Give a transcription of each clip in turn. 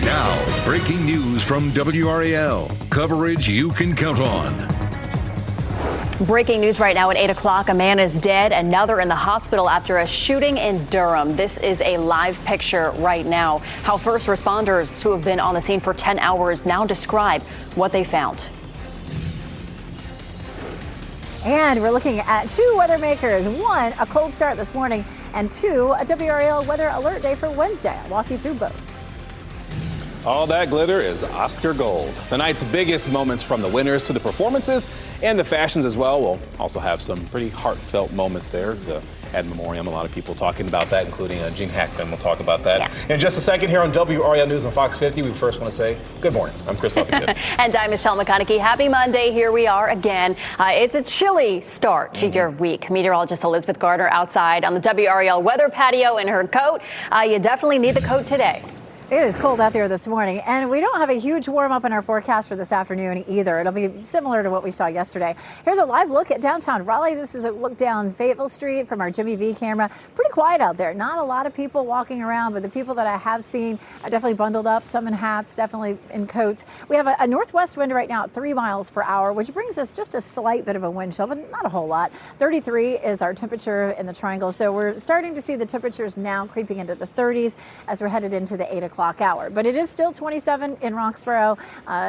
Now, breaking news from WRAL. Coverage you can count on. Breaking news right now at 8 o'clock. A man is dead, another in the hospital after a shooting in Durham. This is a live picture right now. How first responders who have been on the scene for 10 hours now describe what they found. And we're looking at two weather makers. One, a cold start this morning, and two, a WRAL weather alert day for Wednesday. I'll walk you through both. All that glitter is Oscar gold. The night's biggest moments, from the winners to the performances and the fashions as well. We'll also have some pretty heartfelt moments there. The ad memoriam, a lot of people talking about that, including Gene Hackman. We'll talk about that in just a second here on WRAL News on Fox 50. We first want to say good morning. I'm Chris Leffington. And I'm Michelle McConaughey. Happy Monday. Here we are again. It's a chilly start to your week. Meteorologist Elizabeth Gardner outside on the WRAL weather patio in her coat. You definitely need the coat today. It is cold out there this morning, and we don't have a huge warm up in our forecast for this afternoon either. It'll be similar to what we saw yesterday. Here's a live look at downtown Raleigh. This is a look down Fayetteville Street from our Jimmy V camera. Pretty quiet out there. Not a lot of people walking around, but the people that I have seen are definitely bundled up, some in hats, definitely in coats. We have a northwest wind right now at 3 miles per hour, which brings us just a slight bit of a wind chill, but not a whole lot. 33 is our temperature in the triangle, so we're starting to see the temperatures now creeping into the 30s as we're headed into the 8 o'clock hour. But it is still 27 in Roxborough.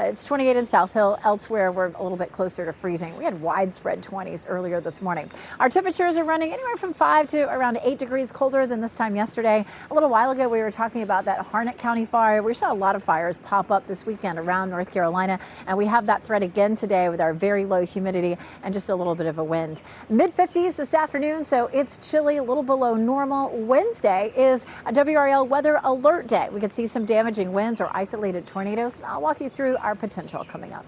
It's 28 in South Hill. Elsewhere, we're a little bit closer to freezing. We had widespread 20s earlier this morning. Our temperatures are running anywhere from 5 to around 8 degrees colder than this time yesterday. A little while ago, we were talking about that Harnett County fire. We saw a lot of fires pop up this weekend around North Carolina, and we have that threat again today with our very low humidity and just a little bit of a wind. Mid-50s this afternoon, so it's chilly, a little below normal. Wednesday is a WRAL weather alert day. We could see some damaging winds or isolated tornadoes. I'll walk you through our potential coming up.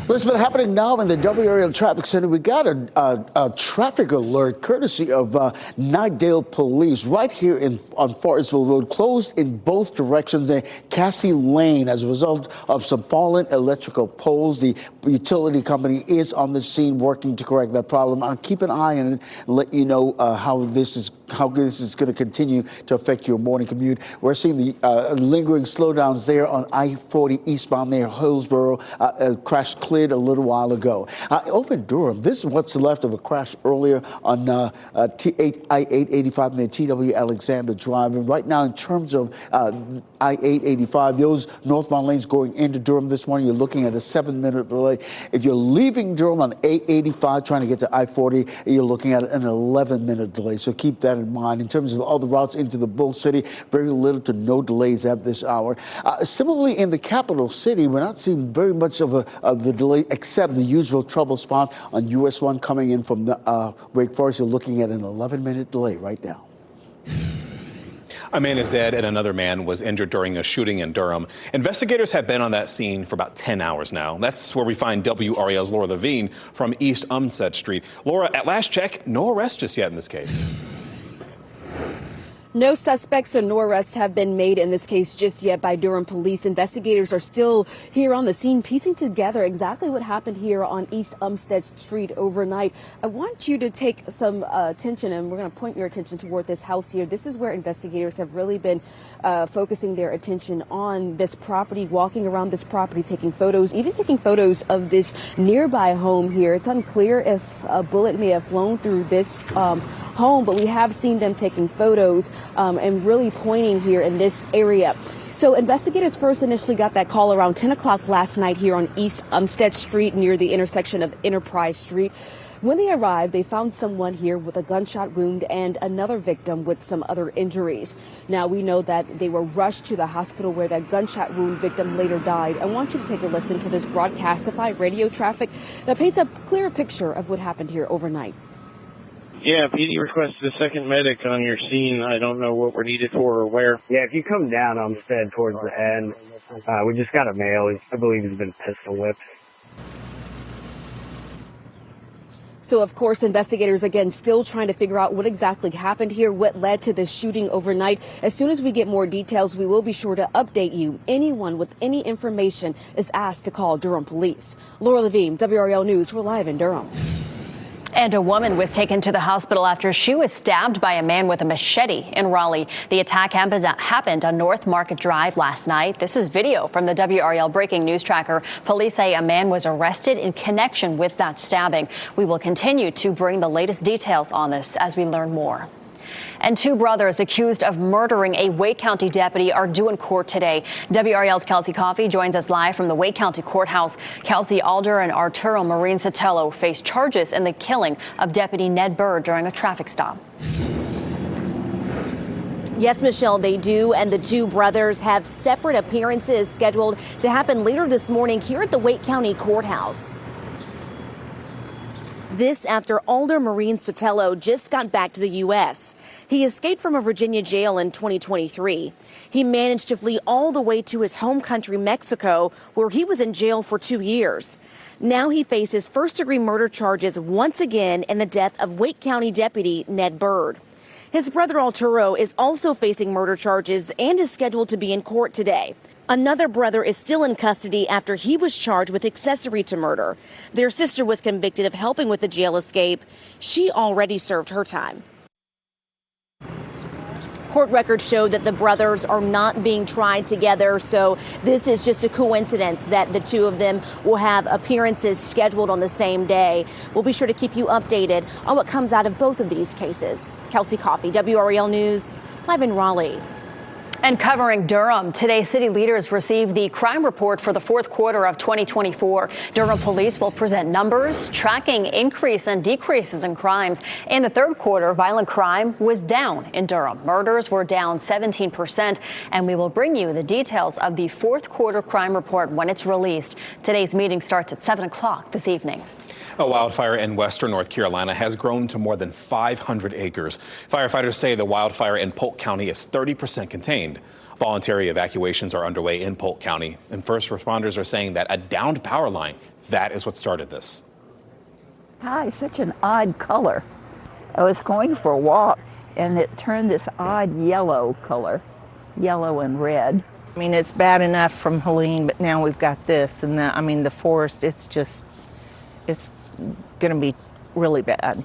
Elizabeth, happening now in the WRAL Traffic Center, we got a traffic alert courtesy of Knightdale Police right here on Forestville Road, closed in both directions in Cassie Lane as a result of some fallen electrical poles. The utility company is on the scene working to correct that problem. I'll keep an eye on it and let you know how this is going to continue to affect your morning commute. We're seeing the lingering slowdowns there on I-40 eastbound near Hillsborough. Crash cleared a little while ago. Over in Durham, this is what's left of a crash earlier on I-885 near T.W. Alexander Drive. And right now, in terms of I-885, those northbound lanes going into Durham this morning, you're looking at a 7-minute delay. If you're leaving Durham on 885 trying to get to I-40, you're looking at an 11-minute delay. So keep that in mind. In terms of all the routes into the Bull City, very little to no delays at this hour. Similarly, in the capital city, we're not seeing very much of the delay, except the usual trouble spot on US 1 coming in from the Wake Forest. You're looking at an 11-minute delay right now. A man is dead and another man was injured during a shooting in Durham. Investigators have been on that scene for about 10 hours now. That's where we find WRAL's Laura Levine from East Umstead Street. Laura, at last check, no arrest just yet in this case. No suspects or no arrests have been made in this case just yet by Durham police. Investigators are still here on the scene, piecing together exactly what happened here on East Umstead Street overnight. I want you to take some attention, and we're going to point your attention toward this house here. This is where investigators have really been focusing their attention on this property, walking around this property, taking photos, even taking photos of this nearby home here. It's unclear if a bullet may have flown through this home, but we have seen them taking photos and really pointing here in this area. So investigators first initially got that call around 10 o'clock last night here on East Umstead Street near the intersection of Enterprise Street. When they arrived, they found someone here with a gunshot wound and another victim with some other injuries. Now, we know that they were rushed to the hospital where that gunshot wound victim later died. I want you to take a listen to this broadcastify radio traffic that paints a clear picture of what happened here overnight. Yeah, PD requested a second medic on your scene. I don't know what we're needed for or where. Yeah, if you come down Umstead towards the end, we just got a male. I believe he's been pistol whipped. So, of course, investigators, again, still trying to figure out what exactly happened here, what led to this shooting overnight. As soon as we get more details, we will be sure to update you. Anyone with any information is asked to call Durham Police. Laura Levine, WRAL News. We're live in Durham. And a woman was taken to the hospital after she was stabbed by a man with a machete in Raleigh. The attack happened on North Market Drive last night. This is video from the WRAL breaking news tracker. Police say a man was arrested in connection with that stabbing. We will continue to bring the latest details on this as we learn more. And two brothers accused of murdering a Wake County deputy are due in court today. WRAL's Kelsey Coffey joins us live from the Wake County Courthouse. Kelsey, Alder and Arturo Marin Sotelo face charges in the killing of Deputy Ned Bird during a traffic stop. Yes, Michelle, they do. And the two brothers have separate appearances scheduled to happen later this morning here at the Wake County Courthouse. This after Alder Marin Sotelo just got back to the U.S. He escaped from a Virginia jail in 2023. He managed to flee all the way to his home country, Mexico, where he was in jail for 2 years. Now he faces first-degree murder charges once again in the death of Wake County Deputy Ned Bird. His brother Arturo is also facing murder charges and is scheduled to be in court today. Another brother is still in custody after he was charged with accessory to murder. Their sister was convicted of helping with the jail escape. She already served her time. Court records show that the brothers are not being tried together, so this is just a coincidence that the two of them will have appearances scheduled on the same day. We'll be sure to keep you updated on what comes out of both of these cases. Kelsey Coffey, WRAL News, live in Raleigh. And covering Durham, today city leaders received the crime report for the fourth quarter of 2024. Durham police will present numbers tracking increase and decreases in crimes. In the third quarter, violent crime was down in Durham. Murders were down 17%, and we will bring you the details of the fourth quarter crime report when it's released. Today's meeting starts at 7 o'clock this evening. A wildfire in western North Carolina has grown to more than 500 acres. Firefighters say the wildfire in Polk County is 30% contained. Voluntary evacuations are underway in Polk County, and first responders are saying that a downed power line, that is what started this. Hi, such an odd color. I was going for a walk, and it turned this odd yellow color, yellow and red. I mean, it's bad enough from Helene, but now we've got this, and the forest, it's going to be really bad.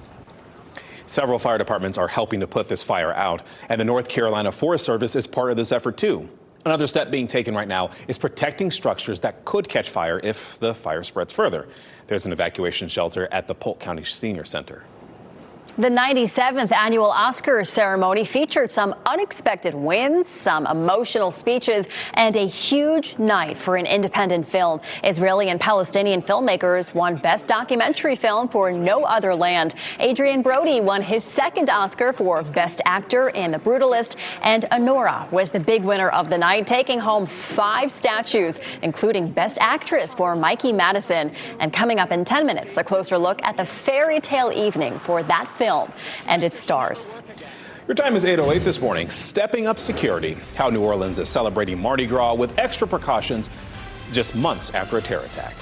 Several fire departments are helping to put this fire out, and the North Carolina Forest Service is part of this effort too. Another step being taken right now is protecting structures that could catch fire if the fire spreads further. There's an evacuation shelter at the Polk County Senior Center. The 97th annual Oscars ceremony featured some unexpected wins, some emotional speeches, and a huge night for an independent film. Israeli and Palestinian filmmakers won Best Documentary Film for No Other Land. Adrian Brody won his second Oscar for Best Actor in The Brutalist, and Honora was the big winner of the night, taking home 5 statues, including Best Actress for Mikey Madison. And coming up in 10 minutes, a closer look at the fairy tale evening for that film and its stars. Your time is 8:08 this morning. Stepping up security. How New Orleans is celebrating Mardi Gras with extra precautions just months after a terror attack.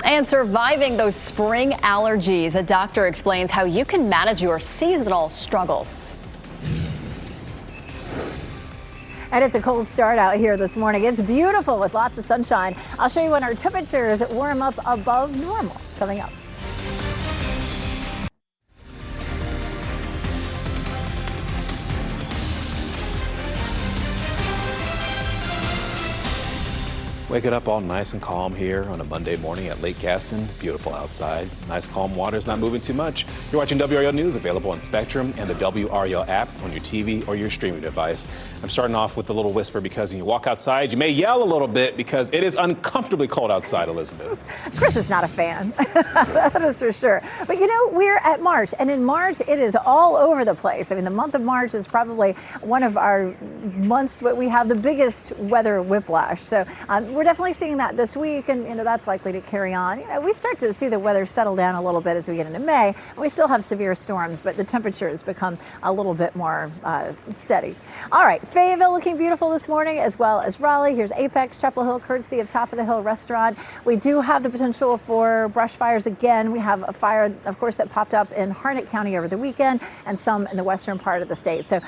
And surviving those spring allergies. A doctor explains how you can manage your seasonal struggles. And it's a cold start out here this morning. It's beautiful with lots of sunshine. I'll show you when our temperatures warm up above normal coming up. Wake it up all nice and calm here on a Monday morning at Lake Gaston. Beautiful outside. Nice calm waters, not moving too much. You're watching WRAL News, available on Spectrum and the WRAL app on your TV or your streaming device. I'm starting off with a little whisper because when you walk outside, you may yell a little bit because it is uncomfortably cold outside, Elizabeth. Chris is not a fan, that is for sure. But you know, we're at March, and in March, it is all over the place. I mean, the month of March is probably one of our months where we have the biggest weather whiplash. So we're definitely seeing that this week, and that's likely to carry on. We start to see the weather settle down a little bit as we get into May, and we still have severe storms, but the temperatures become a little bit more steady. All right, Fayetteville looking beautiful this morning, as well as Raleigh. Here's Apex, Chapel Hill, courtesy of Top of the Hill Restaurant. We do have the potential for brush fires again. We have a fire, of course, that popped up in Harnett County over the weekend, and some in the western part of the state. So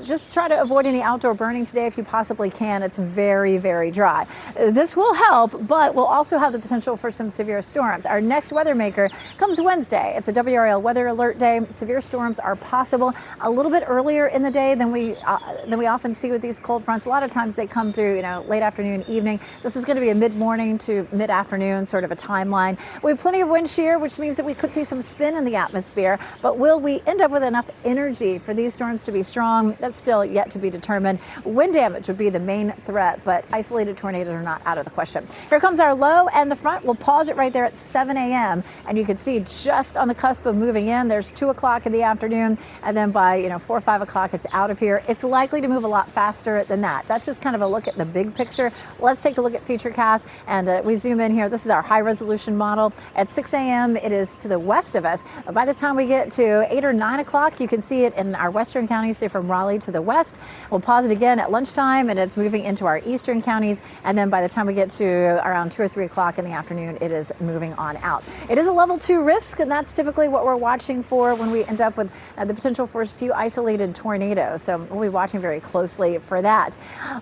just try to avoid any outdoor burning today if you possibly can. It's very, very dry. this will help, but we'll also have the potential for some severe storms. Our next weather maker comes Wednesday. It's a WRAL weather alert day. Severe storms are possible a little bit earlier in the day than we often see with these cold fronts. A lot of times they come through, late afternoon, evening. This is going to be a mid-morning to mid-afternoon sort of a timeline. We have plenty of wind shear, which means that we could see some spin in the atmosphere. But will we end up with enough energy for these storms to be strong? That's still yet to be determined. Wind damage would be the main threat, but isolated tornadoes are not out of the question. Here comes our low and the front. We'll pause it right there at 7 a.m. And you can see just on the cusp of moving in. There's 2 o'clock in the afternoon. And then by 4 or 5 o'clock, it's out of here. It's likely to move a lot faster than that. That's just kind of a look at the big picture. Let's take a look at Futurecast. And we zoom in here. This is our high resolution model. At 6 a.m., it is to the west of us. By the time we get to 8 or 9 o'clock, you can see it in our western counties, say from Raleigh to the west. We'll pause it again at lunchtime, and it's moving into our eastern counties. And then by the time we get to around 2 or 3 o'clock in the afternoon, it is moving on out. It is a level 2 risk, and that's typically what we're watching for when we end up with the potential for a few isolated tornadoes. So we'll be watching very closely for that.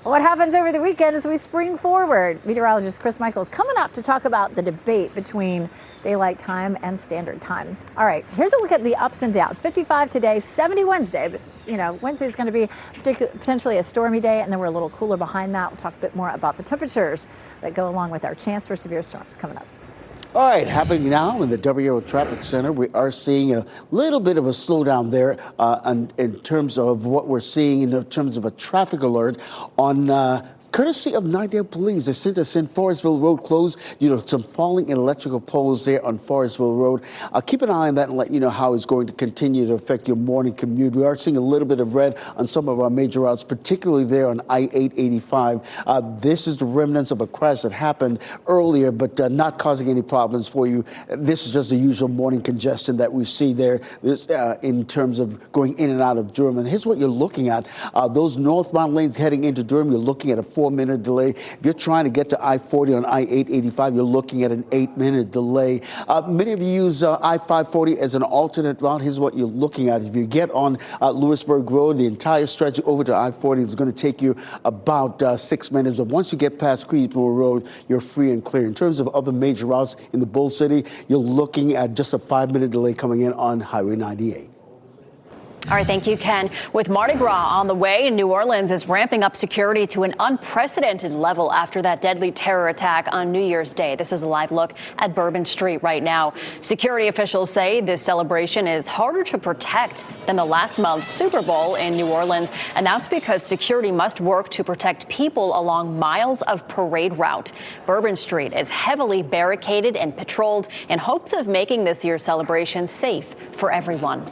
What happens over the weekend as we spring forward? Meteorologist Chris Michaels coming up to talk about the debate between daylight time and standard time. All right, here's a look at the ups and downs. 55 today, 70 Wednesday. But, Wednesday is going to be potentially a stormy day, and then we're a little cooler behind that. We'll talk a bit more about the temperatures that go along with our chance for severe storms coming up. All right, happening now in the WRAL Traffic Center, we are seeing a little bit of a slowdown there in terms of what we're seeing in terms of a traffic alert on courtesy of Nightdale Police. They sent us in Forestville Road closed due to some falling electrical poles there on Forestville Road. Keep an eye on that and let you know how it's going to continue to affect your morning commute. We are seeing a little bit of red on some of our major routes, particularly there on I-885. This is the remnants of a crash that happened earlier, but not causing any problems for you. This is just the usual morning congestion that we see there in terms of going in and out of Durham. And here's what you're looking at. Those northbound lanes heading into Durham, you're looking at a 4-minute delay. If you're trying to get to I-40 on I-885, you're looking at an 8-minute delay. Many of you use I-540 as an alternate route. Here's what you're looking at. If you get on Lewisburg Road, the entire stretch over to I-40 is going to take you about 6 minutes. But once you get past Creedmoor Road, you're free and clear. In terms of other major routes in the Bull City, you're looking at just a 5-minute delay coming in on Highway 98. All right, thank you, Ken. With Mardi Gras on the way, New Orleans is ramping up security to an unprecedented level after that deadly terror attack on New Year's Day. This is a live look at Bourbon Street right now. Security officials say this celebration is harder to protect than the last month's Super Bowl in New Orleans, and that's because security must work to protect people along miles of parade route. Bourbon Street is heavily barricaded and patrolled in hopes of making this year's celebration safe for everyone.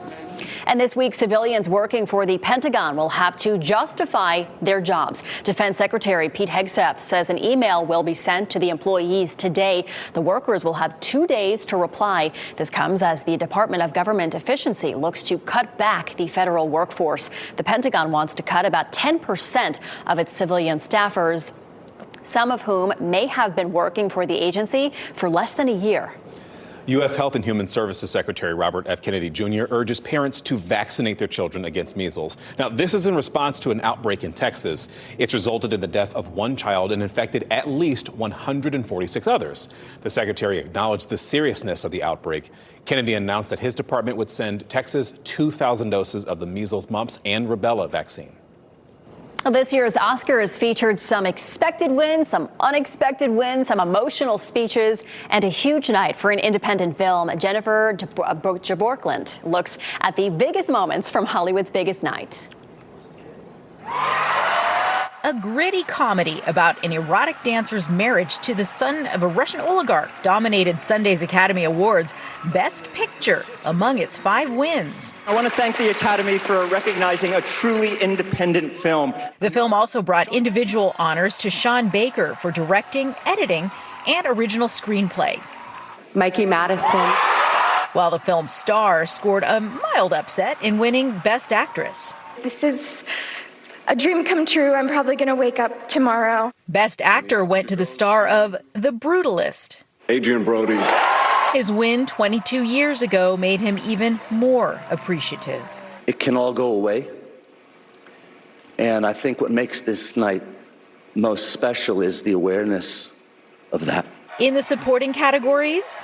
And this week, civilians working for the Pentagon will have to justify their jobs. Defense Secretary Pete Hegseth says an email will be sent to the employees today. The workers will have 2 days to reply. This comes as the Department of Government Efficiency looks to cut back the federal workforce. The Pentagon wants to cut about 10% of its civilian staffers, some of whom may have been working for the agency for less than a year. U.S. Health and Human Services Secretary Robert F. Kennedy Jr. urges parents to vaccinate their children against measles. Now, this is in response to an outbreak in Texas. It's resulted in the death of 1 child and infected at least 146 others. The secretary acknowledged the seriousness of the outbreak. Kennedy announced that his department would send Texas 2,000 doses of the measles, mumps, and rubella vaccine. This year's Oscars featured some expected wins, some unexpected wins, some emotional speeches, and a huge night for an independent film. Jennifer Jaborkland looks at the biggest moments from Hollywood's biggest night. A gritty comedy about an erotic dancer's marriage to the son of a Russian oligarch dominated Sunday's Academy Awards Best Picture among its 5 wins. I want to thank the Academy for recognizing a truly independent film. The film also brought individual honors to Sean Baker for directing, editing, and original screenplay. Mikey Madison. While the film's star scored a mild upset in winning Best Actress. This is a dream come true. I'm probably going to wake up tomorrow. Best Actor went to the star of The Brutalist. Adrian Brody. His win 22 years ago made him even more appreciative. It can all go away. And I think what makes this night most special is the awareness of that. In the supporting categories,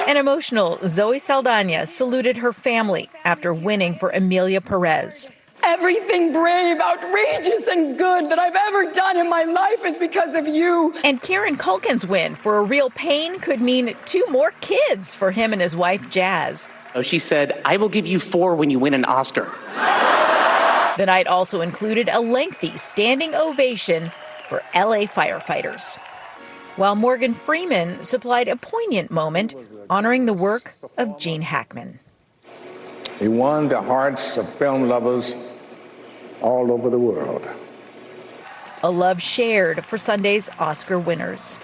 an emotional Zoe Saldana saluted her family after winning for Amelia Perez. Everything brave, outrageous, and good that I've ever done in my life is because of you. And Kieran Culkin's win for A Real Pain could mean 2 more kids for him and his wife, Jazz. She said, I will give you 4 when you win an Oscar. The night also included a lengthy standing ovation for LA firefighters, while Morgan Freeman supplied a poignant moment honoring the work of Gene Hackman. He won the hearts of film lovers all over the world. A love shared for Sunday's Oscar winners.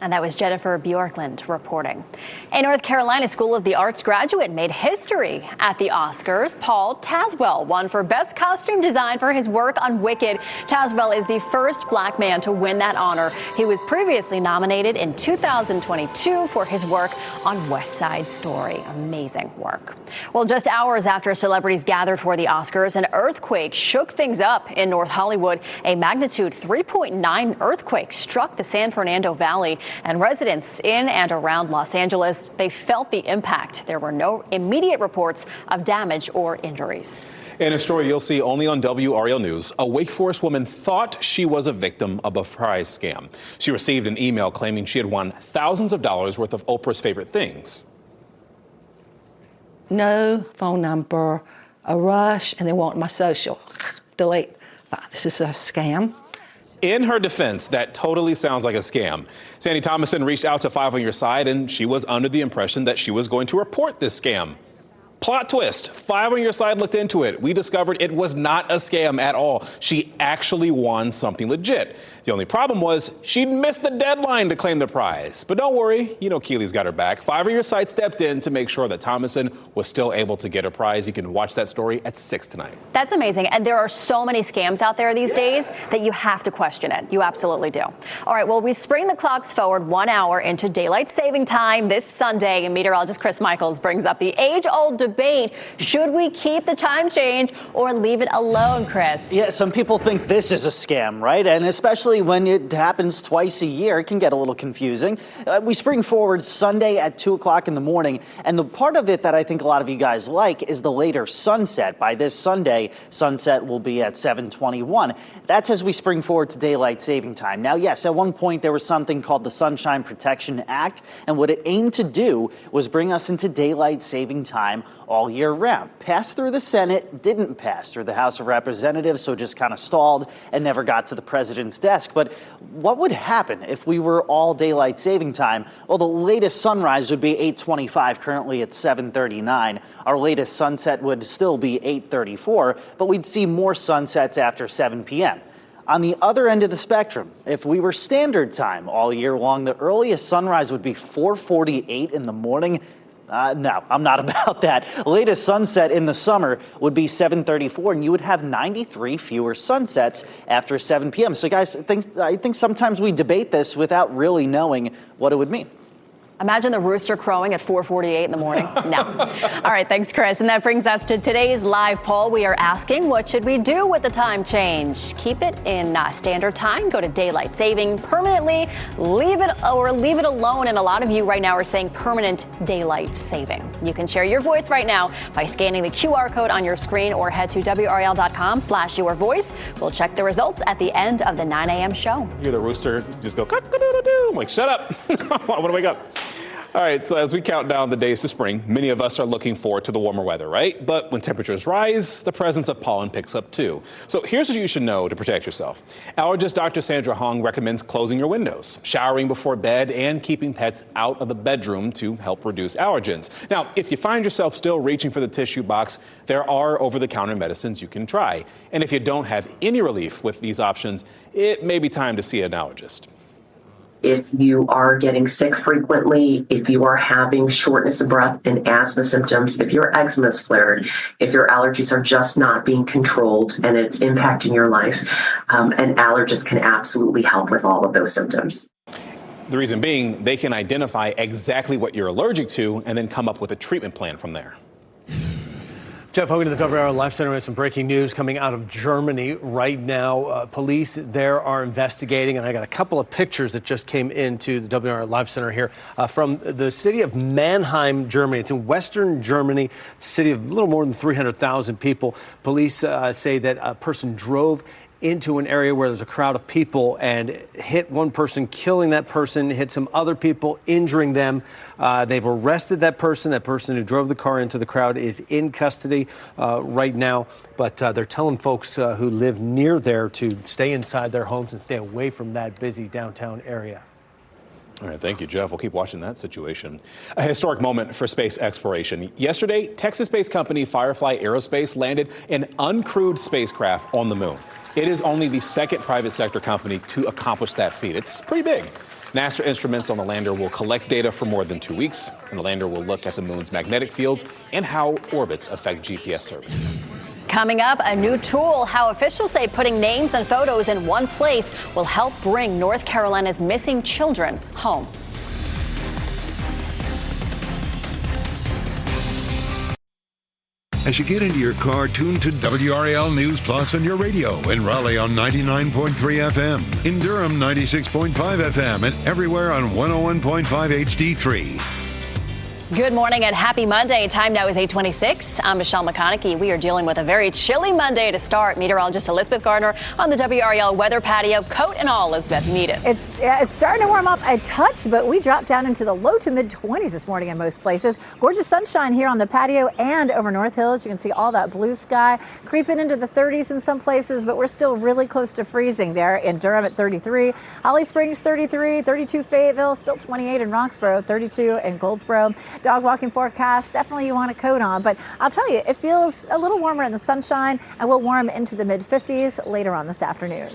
And that was Jennifer Bjorklund reporting. A North Carolina School of the Arts graduate made history at the Oscars. Paul Tazewell won for Best Costume Design for his work on Wicked. Tazewell is the first black man to win that honor. He was previously nominated in 2022 for his work on West Side Story. Amazing work. Well, just hours after celebrities gathered for the Oscars, an earthquake shook things up in North Hollywood. A magnitude 3.9 earthquake struck the San Fernando Valley, and residents in and around Los Angeles, they felt the impact. There were no immediate reports of damage or injuries. In a story you'll see only on WRAL News, a Wake Forest woman thought she was a victim of a prize scam. She received an email claiming she had won thousands of dollars worth of Oprah's favorite things. No phone number, a rush, and they want my social. Delete. This is a scam. In her defense, that totally sounds like a scam. Sandy Thomason reached out to 5 on Your Side, and she was under the impression that she was going to report this scam. Plot twist, 5 on Your Side looked into it. We discovered it was not a scam at all. She actually won something legit. The only problem was she'd missed the deadline to claim the prize. But don't worry, you know Keely's got her back. 5 on Your Side stepped in to make sure that Thomason was still able to get her prize. You can watch that story at 6 tonight. That's amazing. And there are so many scams out there these days that you have to question it. You absolutely do. All right, well, we spring the clocks forward 1 hour into daylight saving time this Sunday. And meteorologist Chris Michaels brings up the age-old debate. Should we keep the time change or leave it alone, Chris? Yeah, some people think this is a scam, right? And especially when it happens twice a year, it can get a little confusing. We spring forward Sunday at 2 o'clock in the morning. And the part of it that I think a lot of you guys like is the later sunset. By this Sunday, sunset will be at 7:21. That's as we spring forward to daylight saving time. Now, yes, at one point there was something called the Sunshine Protection Act. And what it aimed to do was bring us into daylight saving time all year round. Passed through the Senate, didn't pass through the House of Representatives, so just kind of stalled and never got to the president's desk. But what would happen if we were all daylight saving time? Well, the latest sunrise would be 8:25, currently at 7:39. Our latest sunset would still be 8:34, but we'd see more sunsets after 7 p.m. On the other end of the spectrum, if we were standard time all year long, the earliest sunrise would be 4:48 in the morning. No, I'm not about that. Latest sunset in the summer would be 7:34, and you would have 93 fewer sunsets after 7 p.m. So, guys, I think sometimes we debate this without really knowing what it would mean. Imagine the rooster crowing at 4:48 in the morning. No. All right, thanks, Chris. And that brings us to today's live poll. We are asking, what should we do with the time change? Keep it in standard time, go to daylight saving permanently, leave it alone. And a lot of you right now are saying permanent daylight saving. You can share your voice right now by scanning the QR code on your screen or head to WRAL.com/yourvoice. We'll check the results at the end of the 9 a.m. show. You hear the rooster just go, cock-a-doodle-doo. I'm like, shut up. I want to wake up. All right, so as we count down the days to spring, many of us are looking forward to the warmer weather, right? But when temperatures rise, the presence of pollen picks up too. So here's what you should know to protect yourself. Allergist Dr. Sandra Hong recommends closing your windows, showering before bed, and keeping pets out of the bedroom to help reduce allergens. Now, if you find yourself still reaching for the tissue box, there are over-the-counter medicines you can try. And if you don't have any relief with these options, it may be time to see an allergist. If you are getting sick frequently, if you are having shortness of breath and asthma symptoms, if your eczema is flared, if your allergies are just not being controlled and it's impacting your life, an allergist can absolutely help with all of those symptoms. The reason being, they can identify exactly what you're allergic to and then come up with a treatment plan from there. Jeff Hogan at the WRAL Life Center has some breaking news coming out of Germany right now. Police there are investigating, and I got a couple of pictures that just came into the WRAL Life Center here from the city of Mannheim, Germany. It's in western Germany. It's a city of a little more than 300,000 people. Police say that a person drove into an area where there's a crowd of people and hit one person, killing that person, hit some other people, injuring them. They've arrested that person. That person who drove the car into the crowd is in custody right now. But they're telling folks who live near there to stay inside their homes and stay away from that busy downtown area. All right, thank you, Jeff. We'll keep watching that situation. A historic moment for space exploration. Yesterday, Texas-based company Firefly Aerospace landed an uncrewed spacecraft on the moon. It is only the second private sector company to accomplish that feat. It's pretty big. NASA instruments on the lander will collect data for more than 2 weeks, and the lander will look at the moon's magnetic fields and how orbits affect GPS services. Coming up, a new tool, how officials say putting names and photos in one place will help bring North Carolina's missing children home. As you get into your car, tune to WRAL News Plus on your radio. In Raleigh on 99.3 FM. In Durham, 96.5 FM. And everywhere on 101.5 HD3. Good morning and happy Monday. Time now is 8:26. I'm Michelle McConaughey. We are dealing with a very chilly Monday to start. Meteorologist Elizabeth Gardner on the WRAL weather patio. Coat and all, Elizabeth, need it. It's starting to warm up a touch, but we dropped down into the low to mid 20s this morning in most places. Gorgeous sunshine here on the patio and over North Hills. You can see all that blue sky creeping into the 30s in some places, but we're still really close to freezing there in Durham at 33. Holly Springs 33, 32 Fayetteville, still 28 in Roxborough, 32 in Goldsboro. Dog walking forecast, definitely you want a coat on, but I'll tell you, it feels a little warmer in the sunshine and will warm into the mid 50s later on this afternoon.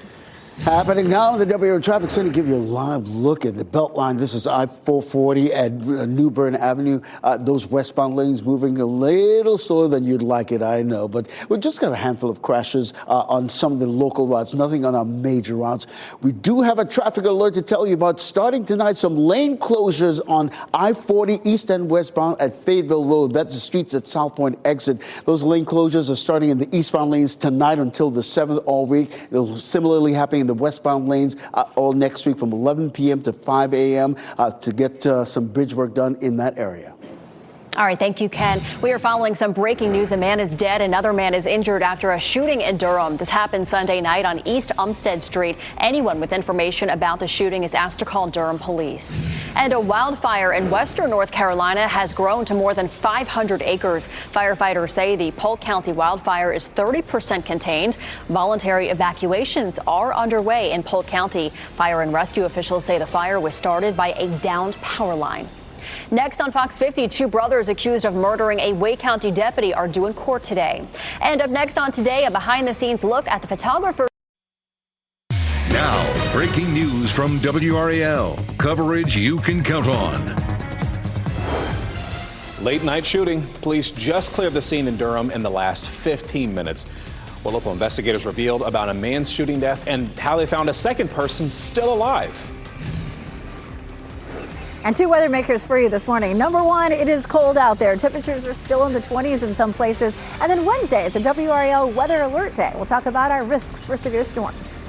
Happening now in the WRAL Traffic Center, give you a live look at the Beltline. This is I-440 at New Bern Avenue. Those westbound lanes moving a little slower than you'd like it, I know. But we just got a handful of crashes on some of the local routes, nothing on our major routes. We do have a traffic alert to tell you about. Starting tonight, some lane closures on I-40 east and westbound at Fayetteville Road. That's the streets at South Point exit. Those lane closures are starting in the eastbound lanes tonight until the 7th all week. It'll similarly happen in the westbound lanes all next week from 11 p.m. to 5 a.m. To get some bridge work done in that area. All right, thank you, Ken. We are following some breaking news. A man is dead. Another man is injured after a shooting in Durham. This happened Sunday night on East Umstead Street. Anyone with information about the shooting is asked to call Durham police. And a wildfire in western North Carolina has grown to more than 500 acres. Firefighters say the Polk County wildfire is 30% contained. Voluntary evacuations are underway in Polk County. Fire and rescue officials say the fire was started by a downed power line. Next on Fox 50, two brothers accused of murdering a Wake County deputy are due in court today. And up next on Today, a behind-the-scenes look at the photographer. Now, breaking news from WRAL. Coverage you can count on. Late night shooting. Police just cleared the scene in Durham in the last 15 minutes. Well, local investigators revealed about a man's shooting death and how they found a second person still alive. And two weather makers for you this morning. Number one, it is cold out there. Temperatures are still in the 20s in some places. And then Wednesday, it's a WRAL weather alert day. We'll talk about our risks for severe storms.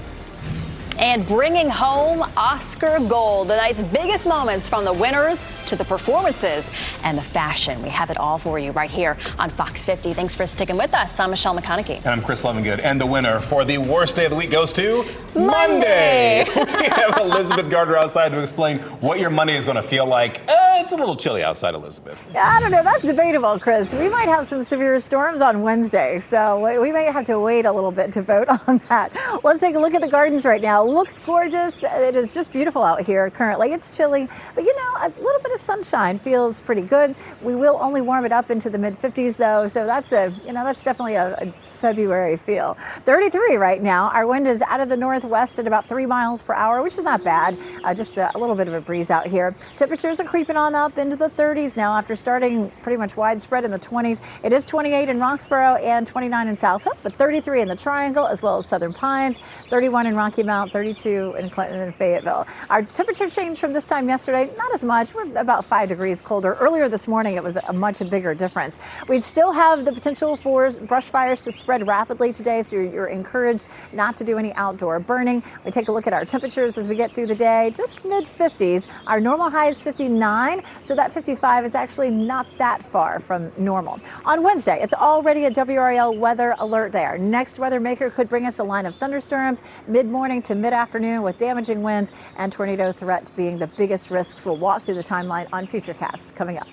And bringing home Oscar gold, the night's biggest moments from the winners to the performances and the fashion. We have it all for you right here on Fox 50. Thanks for sticking with us. I'm Michelle McConaughey. And I'm Chris Levingood. And the winner for the worst day of the week goes to Monday. We have Elizabeth Gardner outside to explain what your Monday is going to feel like. It's a little chilly outside, Elizabeth. I don't know. That's debatable, Chris. We might have some severe storms on Wednesday, so we may have to wait a little bit to vote on that. Let's take a look at the gardens right now. Looks gorgeous. It is just beautiful out here currently. It's chilly, but you know, a little bit of sunshine feels pretty good. We will only warm it up into the mid 50s though, so that's definitely a February feel. 33 right now. Our wind is out of the northwest at about 3 miles per hour, which is not bad. Just a little bit of a breeze out here. Temperatures are creeping on on up into the 30s now after starting pretty much widespread in the 20s. It is 28 in Roxborough and 29 in South Hook, but 33 in the Triangle as well as Southern Pines, 31 in Rocky Mount, 32 in Clinton and Fayetteville. Our temperature change from this time yesterday, not as much. We're about 5 degrees colder. Earlier this morning, it was a much bigger difference. We still have the potential for brush fires to spread rapidly today, so you're encouraged not to do any outdoor burning. We take a look at our temperatures as we get through the day, just mid-50s. Our normal high is 59, so that 55 is actually not that far from normal. On Wednesday, it's already a WRAL weather alert day. Our next weather maker could bring us a line of thunderstorms mid-morning to mid-afternoon with damaging winds and tornado threat being the biggest risks. We'll walk through the timeline on Futurecast coming up.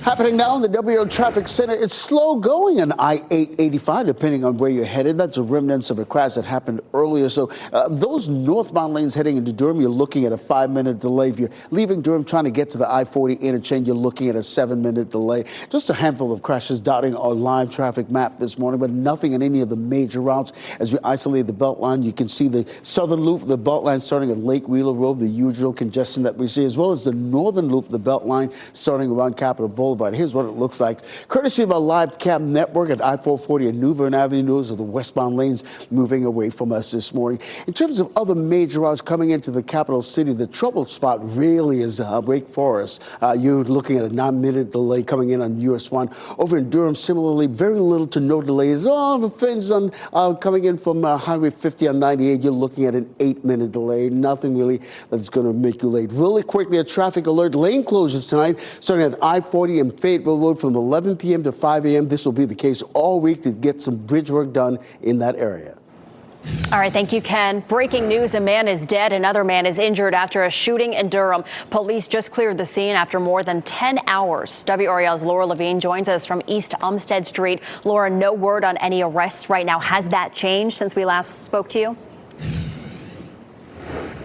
Happening now in the WRAL Traffic Center. It's slow going on I-885, depending on where you're headed. That's the remnants of a crash that happened earlier. So those northbound lanes heading into Durham, you're looking at a 5-minute delay. If you're leaving Durham trying to get to the I-40 interchange, you're looking at a 7-minute delay. Just a handful of crashes dotting our live traffic map this morning, but nothing in any of the major routes. As we isolate the Beltline, you can see the southern loop, the Beltline starting at Lake Wheeler Road, the usual congestion that we see, as well as the northern loop, the Beltline starting around Capitol Boulevard. Here's what it looks like. Courtesy of our live cam network at I-440 and New Bern Avenue, those are the westbound lanes moving away from us this morning. In terms of other major routes coming into the capital city, the trouble spot really is Wake Forest. You're looking at a 9-minute delay coming in on US 1. Over in Durham, similarly, very little to no delays. All the things on coming in from Highway 50 on 98, you're looking at an 8-minute delay. Nothing really that's going to make you late. Really quickly, a traffic alert. Lane closures tonight, starting at I-40 and Fayetteville Road from 11 p.m. to 5 a.m. This will be the case all week to get some bridge work done in that area. All right, thank you, Ken. Breaking news, a man is dead. Another man is injured after a shooting in Durham. Police just cleared the scene after more than 10 hours. WRAL's Laura Levine joins us from East Umstead Street. Laura, no word on any arrests right now. Has that changed since we last spoke to you?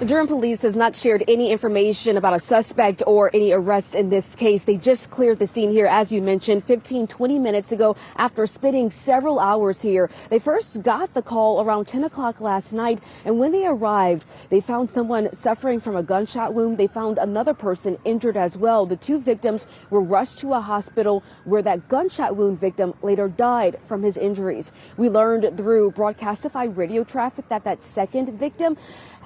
Durham police has not shared any information about a suspect or any arrests in this case. They just cleared the scene here, as you mentioned, 15-20 minutes ago after spending several hours here. They first got the call around 10 o'clock last night, and when they arrived, they found someone suffering from a gunshot wound. They found another person injured as well. The two victims were rushed to a hospital where that gunshot wound victim later died from his injuries. We learned through broadcastified radio traffic that that second victim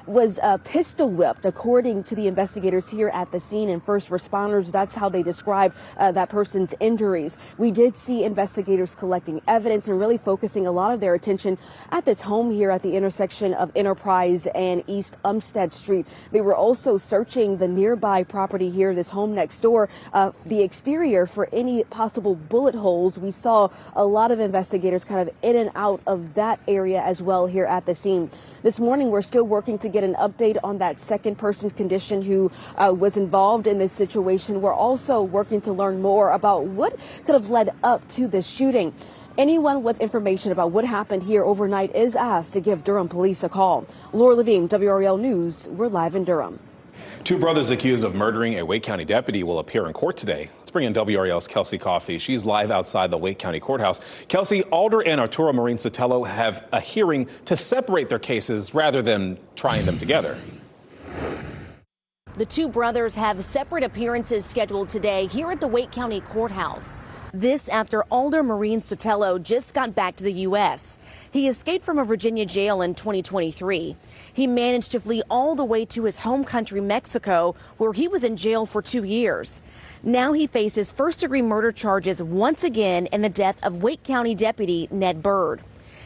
was pistol whipped, according to the investigators here at the scene and first responders. That's how they described that person's injuries. We did see investigators collecting evidence and really focusing a lot of their attention at this home here at the intersection of Enterprise and East Umstead Street. They were also searching the nearby property here, this home next door, the exterior for any possible bullet holes. We saw a lot of investigators kind of in and out of that area as well here at the scene. This morning, we're still working to get an update on that second person's condition who was involved in this situation. We're also working to learn more about what could have led up to this shooting. Anyone with information about what happened here overnight is asked to give Durham police a call. Laura Levine, WRAL News. We're live in Durham. Two brothers accused of murdering a Wake County deputy will appear in court today. Let's bring in WRAL's Kelsey Coffey. She's live outside the Wake County Courthouse. Kelsey, Alder and Arturo Marin Sotelo have a hearing to separate their cases rather than trying them together. The two brothers have separate appearances scheduled today here at the Wake County Courthouse. This after Alder Marin Sotelo just got back to the U.S. He escaped from a Virginia jail in 2023. He managed to flee all the way to his home country, Mexico, where he was in jail for 2 years. Now he faces first-degree murder charges once again in the death of Wake County Deputy Ned Byrd.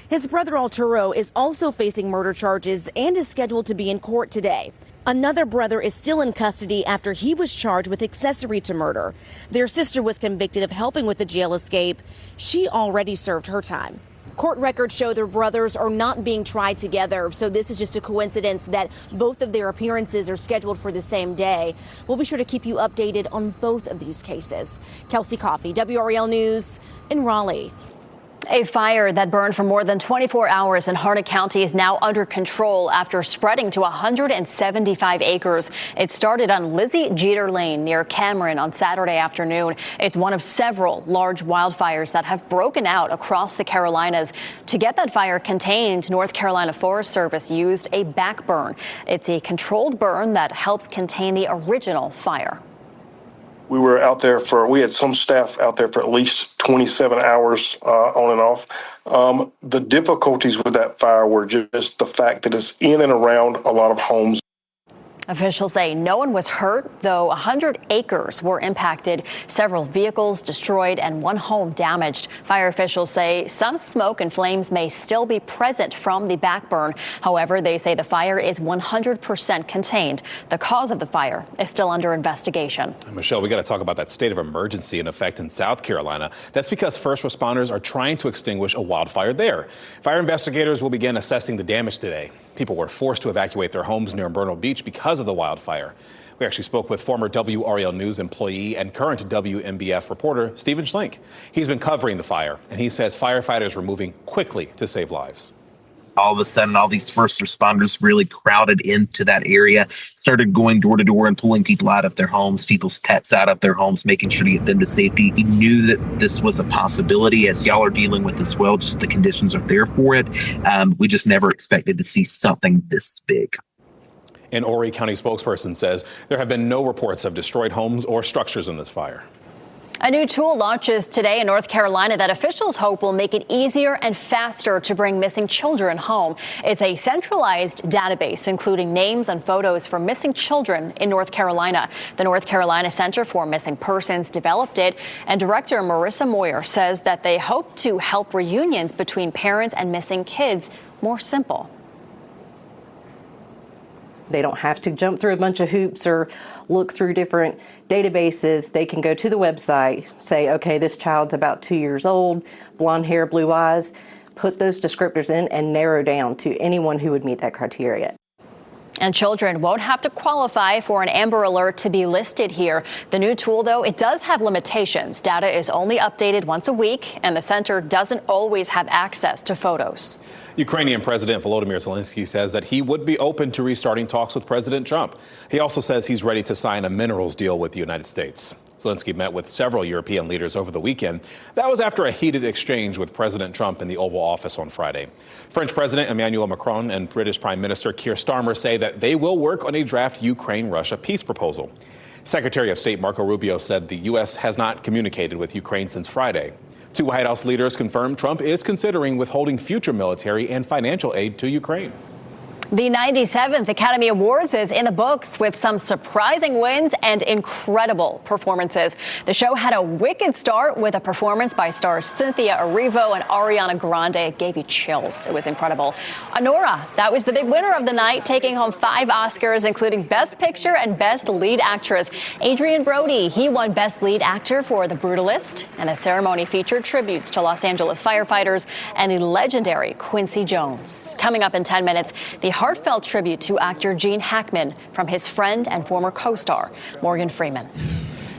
His brother Arturo is also facing murder charges and is scheduled to be in court today. Another brother is still in custody after he was charged with accessory to murder. Their sister was convicted of helping with the jail escape. She already served her time. Court records show their brothers are not being tried together, so this is just a coincidence that both of their appearances are scheduled for the same day. We'll be sure to keep you updated on both of these cases. Kelsey Coffey, WRAL News in Raleigh. A fire that burned for more than 24 hours in Harnett County is now under control after spreading to 175 acres. It started on Lizzie Jeter Lane near Cameron on Saturday afternoon. It's one of several large wildfires that have broken out across the Carolinas. To get that fire contained, North Carolina Forest Service used a backburn. It's a controlled burn that helps contain the original fire. were out there we had some staff out there for at least 27 hours on and off. The difficulties with that fire were just the fact that it's in and around a lot of homes. Officials say no one was hurt, though 100 acres were impacted, several vehicles destroyed, and one home damaged. Fire officials say some smoke and flames may still be present from the backburn. However, they say the fire is 100% contained. The cause of the fire is still under investigation. Michelle, we got to talk about that state of emergency in effect in South Carolina. That's because first responders are trying to extinguish a wildfire there. Fire investigators will begin assessing the damage today. People were forced to evacuate their homes near Myrtle Beach because of the wildfire. We actually spoke with former WRAL News employee and current WMBF reporter Stephen Schlink. He's been covering the fire, and he says firefighters were moving quickly to save lives. All of a sudden, all these first responders really crowded into that area, started going door to door and pulling people out of their homes, people's pets out of their homes, making sure to get them to safety. We knew that this was a possibility, as y'all are dealing with as well. Just the conditions are there for it. We just never expected to see something this big. An Horry County spokesperson says there have been no reports of destroyed homes or structures in this fire. A new tool launches today in North Carolina that officials hope will make it easier and faster to bring missing children home. It's a centralized database including names and photos from missing children in North Carolina. The North Carolina Center for Missing Persons developed it, and Director Marissa Moyer says that they hope to help reunions between parents and missing kids more simple. They don't have to jump through a bunch of hoops or look through different databases. They can go to the website, say, okay, this child's about 2 years old, blonde hair, blue eyes, put those descriptors in and narrow down to anyone who would meet that criteria. And children won't have to qualify for an Amber Alert to be listed here. The new tool, though, it does have limitations. Data is only updated once a week, and the center doesn't always have access to photos. Ukrainian President Volodymyr Zelensky says that he would be open to restarting talks with President Trump. He also says he's ready to sign a minerals deal with the United States. Zelensky met with several European leaders over the weekend. That was after a heated exchange with President Trump in the Oval Office on Friday. French President Emmanuel Macron and British Prime Minister Keir Starmer say that they will work on a draft Ukraine-Russia peace proposal. Secretary of State Marco Rubio said the U.S. has not communicated with Ukraine since Friday. Two White House leaders confirmed Trump is considering withholding future military and financial aid to Ukraine. The 97th Academy Awards is in the books with some surprising wins and incredible performances. The show had a wicked start with a performance by stars Cynthia Erivo and Ariana Grande. It gave you chills. It was incredible. Honora, that was the big winner of the night, taking home 5 Oscars, including Best Picture and Best Lead Actress. Adrian Brody, he won Best Lead Actor for The Brutalist, and the ceremony featured tributes to Los Angeles firefighters and the legendary Quincy Jones. Coming up in 10 minutes, the heartfelt tribute to actor Gene Hackman from his friend and former co-star Morgan Freeman.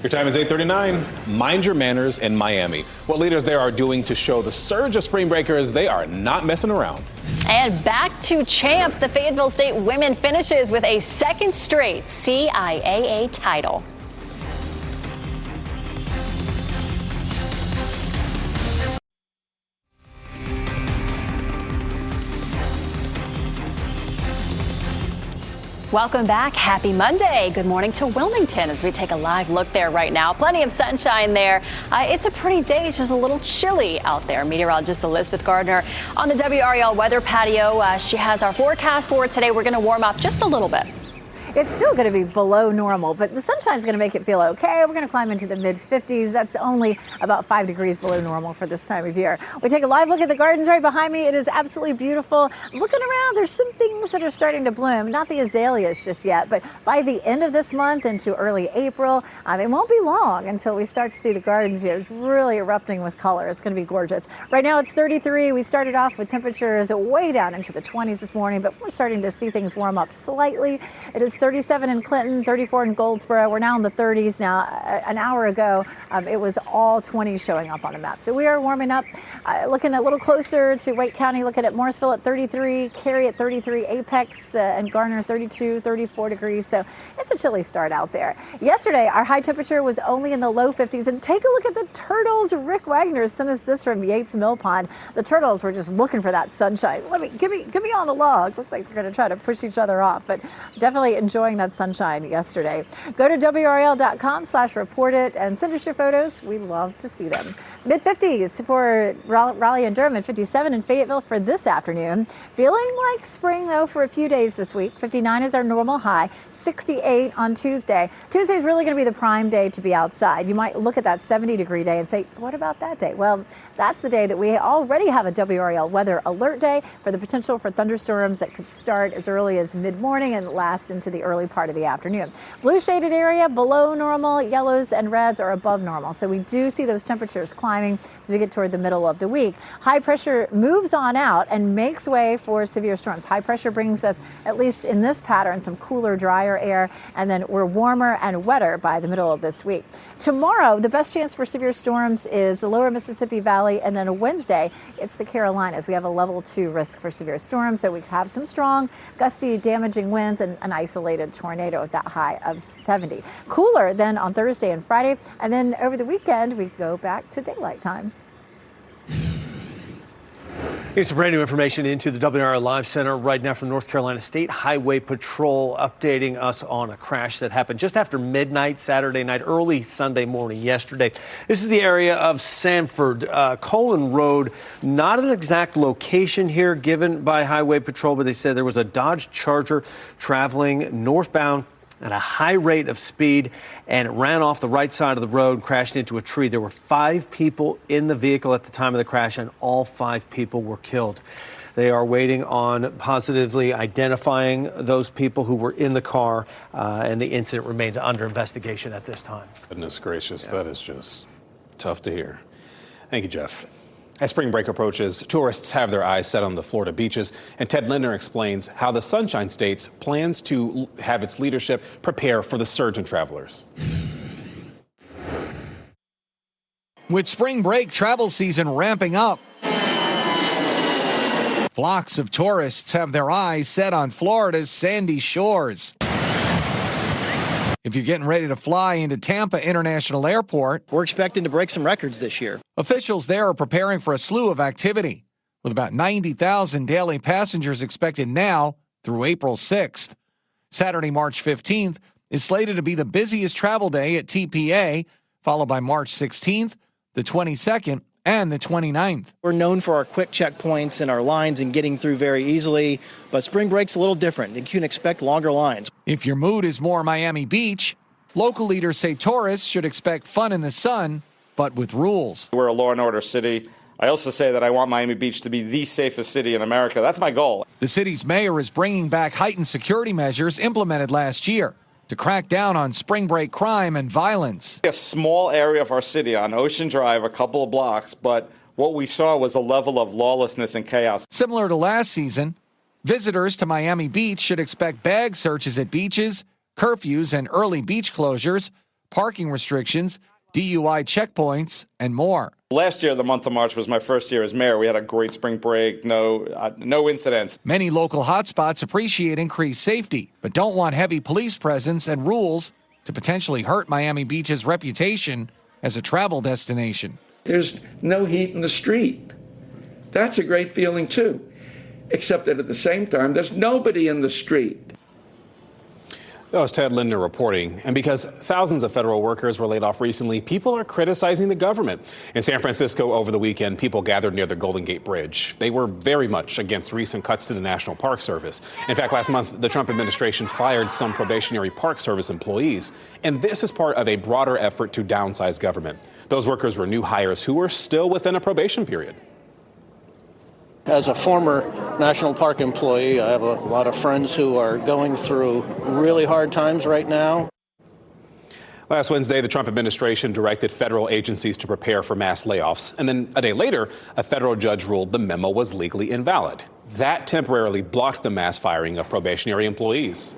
Your time is 8:39. Mind your manners in Miami. What leaders there are doing to show the surge of spring breakers, they are not messing around. And back to champs. The Fayetteville State women finishes with a second straight CIAA title. Welcome back. Happy Monday. Good morning to Wilmington as we take a live look there right now. Plenty of sunshine there. It's a pretty day. It's just a little chilly out there. Meteorologist Elizabeth Gardner on the WRAL weather patio. She has our forecast for today. We're going to warm up just a little bit. It's still going to be below normal, but the sunshine is going to make it feel okay. We're going to climb into the mid-50s. That's only about 5 degrees below normal for this time of year. We take a live look at the gardens right behind me. It is absolutely beautiful. Looking around, there's some things that are starting to bloom. Not the azaleas just yet, but by the end of this month into early April, it won't be long until we start to see the gardens really erupting with color. It's going to be gorgeous. Right now it's 33. We started off with temperatures way down into the 20s this morning, but we're starting to see things warm up slightly. It is 37 in Clinton, 34 in Goldsboro. We're now in the 30s now. An hour ago, it was all 20s showing up on the map. So we are warming up, looking a little closer to Wake County, looking at Morrisville at 33, Cary at 33, Apex and Garner 32, 34 degrees. So it's a chilly start out there. Yesterday, our high temperature was only in the low 50s. And take a look at the turtles. Rick Wagner sent us this from Yates Mill Pond. The turtles were just looking for that sunshine. Give me on the log. Looks like they're going to try to push each other off, but definitely enjoy enjoying that sunshine yesterday. Go to WRAL.com/report-it and send us your photos. We love to see them. Mid-50s for Raleigh and Durham, and 57 in Fayetteville for this afternoon. Feeling like spring, though, for a few days this week. 59 is our normal high, 68 on Tuesday. Tuesday is really going to be the prime day to be outside. You might look at that 70-degree day and say, what about that day? Well, that's the day that we already have a WRAL weather alert day for the potential for thunderstorms that could start as early as mid-morning and last into the early part of the afternoon. Blue shaded area below normal, yellows and reds are above normal. So we do see those temperatures climbing as we get toward the middle of the week. High pressure moves on out and makes way for severe storms. High pressure brings us, at least in this pattern, some cooler, drier air, and then we're warmer and wetter by the middle of this week. Tomorrow, the best chance for severe storms is the lower Mississippi Valley, and then Wednesday, it's the Carolinas. We have a level 2 risk for severe storms, so we have some strong, gusty, damaging winds and an isolated tornado at that high of 70. Cooler then on Thursday and Friday, and then over the weekend, we go back to daylight time. Here's some brand new information into the WRAL Live Center right now from North Carolina State Highway Patrol, updating us on a crash that happened just after midnight Saturday night, early Sunday morning yesterday. This is the area of Sanford, Colon Road. Not an exact location here given by Highway Patrol, but they said there was a Dodge Charger traveling northbound at a high rate of speed, and it ran off the right side of the road, crashed into a tree. There were 5 people in the vehicle at the time of the crash, and all 5 people were killed. They are waiting on positively identifying those people who were in the car, and the incident remains under investigation at this time. Goodness gracious, that is just tough to hear. Thank you, Jeff. As spring break approaches, tourists have their eyes set on the Florida beaches, and Ted Lindner explains how the Sunshine States plans to have its leadership prepare for the surge in travelers. With spring break travel season ramping up, flocks of tourists have their eyes set on Florida's sandy shores. If you're getting ready to fly into Tampa International Airport, we're expecting to break some records this year. Officials there are preparing for a slew of activity, with about 90,000 daily passengers expected now through April 6th. Saturday, March 15th, is slated to be the busiest travel day at TPA, followed by March 16th, the 22nd, and the 29th. We're known for our quick checkpoints and our lines and getting through very easily, but spring break's a little different. You can expect longer lines. If your mood is more Miami Beach, local leaders say tourists should expect fun in the sun, but with rules. We're a law and order city. I also say that I want Miami Beach to be the safest city in America. That's my goal. The city's mayor is bringing back heightened security measures implemented last year to crack down on spring break crime and violence. A small area of our city on Ocean Drive, a couple of blocks, but what we saw was a level of lawlessness and chaos. Similar to last season, visitors to Miami Beach should expect bag searches at beaches, curfews and early beach closures, parking restrictions, DUI checkpoints, and more. Last year, the month of March was my first year as mayor. We had a great spring break, no incidents. Many local hotspots appreciate increased safety, but don't want heavy police presence and rules to potentially hurt Miami Beach's reputation as a travel destination. There's no heat in the street. That's a great feeling, too. Except that at the same time, there's nobody in the street. That was Ted Lindner reporting. And because thousands of federal workers were laid off recently, people are criticizing the government. In San Francisco over the weekend, people gathered near the Golden Gate Bridge. They were very much against recent cuts to the National Park Service. In fact, last month, the Trump administration fired some probationary Park Service employees. And this is part of a broader effort to downsize government. Those workers were new hires who were still within a probation period. As a former National Park employee, I have a lot of friends who are going through really hard times right now. Last Wednesday, the Trump administration directed federal agencies to prepare for mass layoffs. And then a day later, a federal judge ruled the memo was legally invalid. That temporarily blocked the mass firing of probationary employees.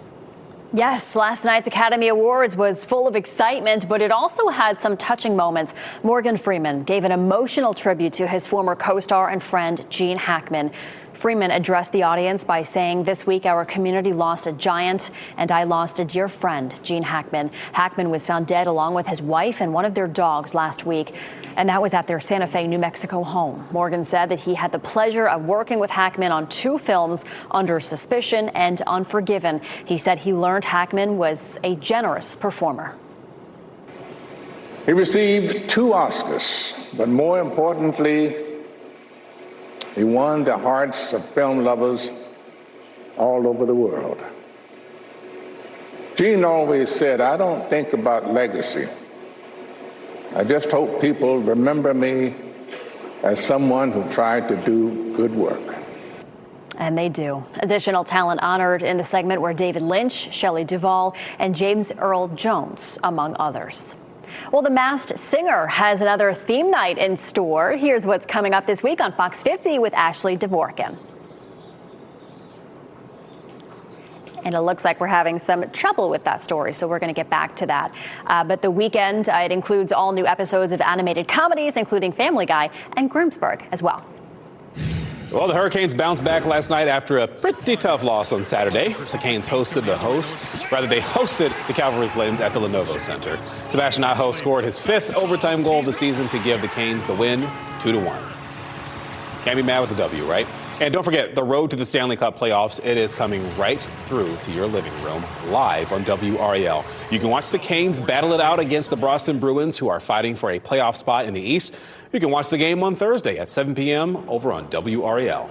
Yes, last night's Academy Awards was full of excitement, but it also had some touching moments. Morgan Freeman gave an emotional tribute to his former co-star and friend, Gene Hackman. Freeman addressed the audience by saying, "This week our community lost a giant and I lost a dear friend, Gene Hackman." Hackman was found dead along with his wife and one of their dogs last week, and that was at their Santa Fe, New Mexico home. Morgan said that he had the pleasure of working with Hackman on 2 films, Under Suspicion and Unforgiven. He said he learned Hackman was a generous performer. He received 2 Oscars, but more importantly, he won the hearts of film lovers all over the world. Gene always said, "I don't think about legacy. I just hope people remember me as someone who tried to do good work." And they do. Additional talent honored in the segment were David Lynch, Shelley Duvall, and James Earl Jones, among others. Well, The Masked Singer has another theme night in store. Here's what's coming up this week on Fox 50 with Ashley Dvorkin. And it looks like we're having some trouble with that story, so we're going to get back to that. But the weekend, it includes all new episodes of animated comedies, including Family Guy and Groomsburg as well. Well, the Hurricanes bounced back last night after a pretty tough loss on Saturday. The Canes hosted they hosted the Calvary Flames at the Lenovo Center. Sebastian Aho scored his 5th overtime goal of the season to give the Canes the win, 2-1. Can't be mad with the W, right? And don't forget, the road to the Stanley Cup playoffs, it is coming right through to your living room, live on WRAL. You can watch the Canes battle it out against the Boston Bruins, who are fighting for a playoff spot in the East. You can watch the game on Thursday at 7 p.m. over on WRAL.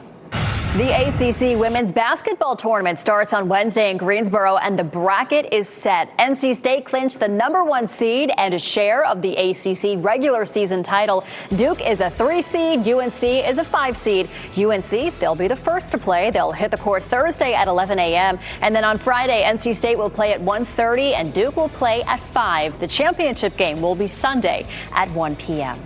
The ACC women's basketball tournament starts on Wednesday in Greensboro, and the bracket is set. NC State clinched the #1 seed and a share of the ACC regular season title. Duke is a 3 seed. UNC is a 5 seed. UNC, they'll be the first to play. They'll hit the court Thursday at 11 a.m. And then on Friday, NC State will play at 1:30 and Duke will play at 5. The championship game will be Sunday at 1 p.m.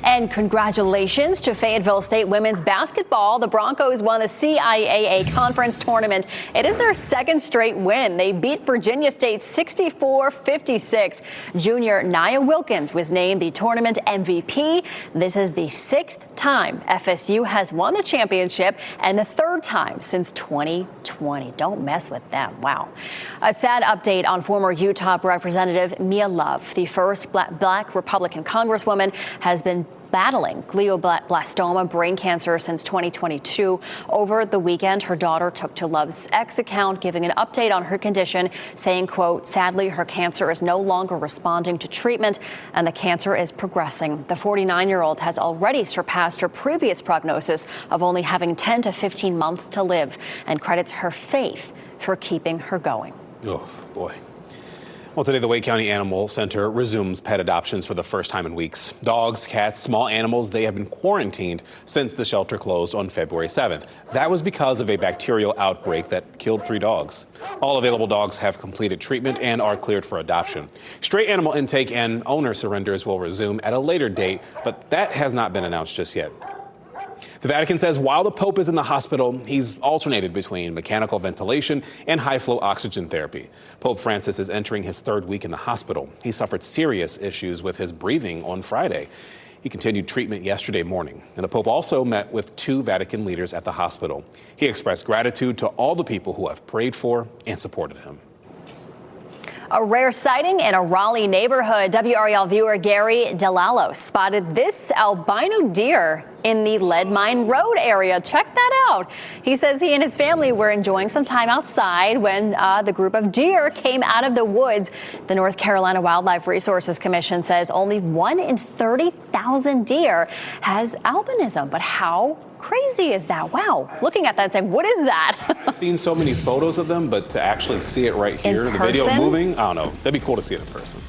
And congratulations to Fayetteville State women's basketball. The Broncos won the CIAA conference tournament. It is their 2nd straight win. They beat Virginia State 64-56. Junior Nia Wilkins was named the tournament MVP. This is the 6th time FSU has won the championship and the 3rd time since 2020. Don't mess with them. Wow. A sad update on former Utah Representative Mia Love. The first black Republican congresswoman has been battling glioblastoma brain cancer since 2022. Over the weekend, her daughter took to Love's X account, giving an update on her condition, saying, quote, "Sadly, her cancer is no longer responding to treatment and the cancer is progressing." The 49-year-old has already surpassed her previous prognosis of only having 10 to 15 months to live and credits her faith for keeping her going. Oh, boy. Well, today the Wake County Animal Center resumes pet adoptions for the first time in weeks. Dogs, cats, small animals, they have been quarantined since the shelter closed on February 7th. That was because of a bacterial outbreak that killed 3 dogs. All available dogs have completed treatment and are cleared for adoption. Stray animal intake and owner surrenders will resume at a later date, but that has not been announced just yet. The Vatican says while the Pope is in the hospital, he's alternated between mechanical ventilation and high-flow oxygen therapy. Pope Francis is entering his 3rd week in the hospital. He suffered serious issues with his breathing on Friday. He continued treatment yesterday morning, and the Pope also met with 2 Vatican leaders at the hospital. He expressed gratitude to all the people who have prayed for and supported him. A rare sighting in a Raleigh neighborhood. WRAL viewer Gary DeLallo spotted this albino deer in the Lead Mine Road area. Check that out. He says he and his family were enjoying some time outside when the group of deer came out of the woods. The North Carolina Wildlife Resources Commission says only 1 in 30,000 deer has albinism. But how crazy is that? Wow. Looking at that and saying, what is that? I've seen so many photos of them, but to actually see it right here, the video moving, I don't know. That'd be cool to see it in person.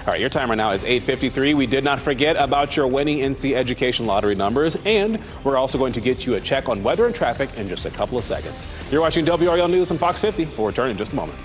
All right, your timer now is 8:53. We did not forget about your winning NC Education Lottery numbers, and we're also going to get you a check on weather and traffic in just a couple of seconds. You're watching WRAL News on Fox 50. We'll return in just a moment.